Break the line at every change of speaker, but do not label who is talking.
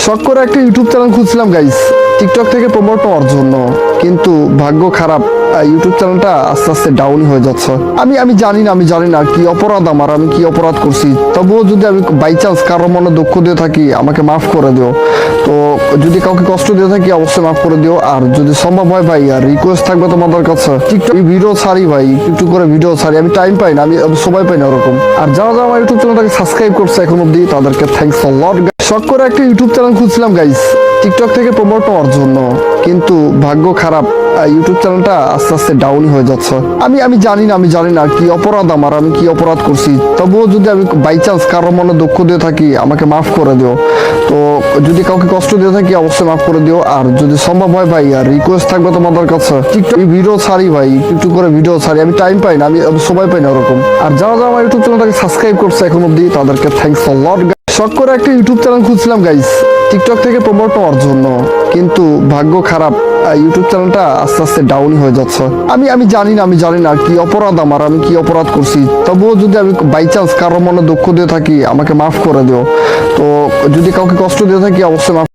শখ করে একটা ইউটিউব চ্যানেল খুলছিলাম গাইস, টিকটক থেকে প্রমোট হওয়ার জন্য। কিন্তু ভাগ্য খারাপ, ইউটিউব চ্যানেলটা আস্তে আস্তে ডাউন হয়ে যাচ্ছে। আমি জানি না কি অপরাধ আমার, আমি কি অপরাধ করছি। তবুও যদি আমি বাই চান্স কারোর মনে দুঃখ দিয়ে থাকি, আমাকে মাফ করে দিও। তো যদি কাউকে কষ্ট দিয়ে থাকি, অবশ্যই মাফ করে দিও। আর যদি সম্ভব হয় ভাই, আর রিকোয়েস্ট থাকবে তোমাদের কাছে, টিকটক ভিডিও ছাড়ি ভাই, একটু করে ভিডিও ছাড়ি। আমি টাইম পাই না, আমি সময় পাই না ওরকম। আর যারা যারা আমার ইউটিউব চ্যানেলটাকে সাবস্ক্রাইব করছে এখন অব্দি, তাদেরকে থ্যাংকস আ লট। শখ করে একটা ইউটিউব চ্যানেল খুলছিলাম গাইস, টিকটক থেকে প্রমোট হওয়ার জন্য। কিন্তু ভাগ্য খারাপ, ইউটিউব চ্যানেলটা আস্তে আস্তে ডাউন হয়ে যাচ্ছে। আমি জানি না কি অপরাধ আমার, আমি কি অপরাধ করছি। তবুও যদি আমি বাই চান্স কারোর মনে দুঃখ দিয়ে থাকি, আমাকে মাফ করে দিও। তো যদি কাউকে কষ্ট দিয়ে থাকি, অবশ্যই মাফ করে দিও। আর যদি সম্ভব হয় ভাই, আর রিকোয়েস্ট থাকবে তোমাদের কাছে, টিকটক ভিডিও ছাড়ি ভাই, একটু করে ভিডিও ছাড়ি। আমি টাইম পাই না, আমি সময় পাই না ওরকম। আর যারা যারা আমার ইউটিউব চ্যানেলটাকে সাবস্ক্রাইব করছে এখন অব্দি, তাদেরকে থ্যাংকস আ লট। শখ করে একটা ইউটিউব চ্যানেল খুলছিলাম গাইস, টিকটক থেকে প্রমোট হওয়ার জন্য। কিন্তু ভাগ্য খারাপ, ইউটিউব চ্যানেলটা আস্তে আস্তে ডাউন হয়ে যাচ্ছে। আমি জানি না কি অপরাধ আমার, আমি কি অপরাধ করছি। তবুও যদি আমি বাই চান্স কারোর মনে দুঃখ দিয়ে থাকি, আমাকে মাফ করে দিও। তো যদি কাউকে কষ্ট দিয়ে থাকি, অবশ্যই মাফ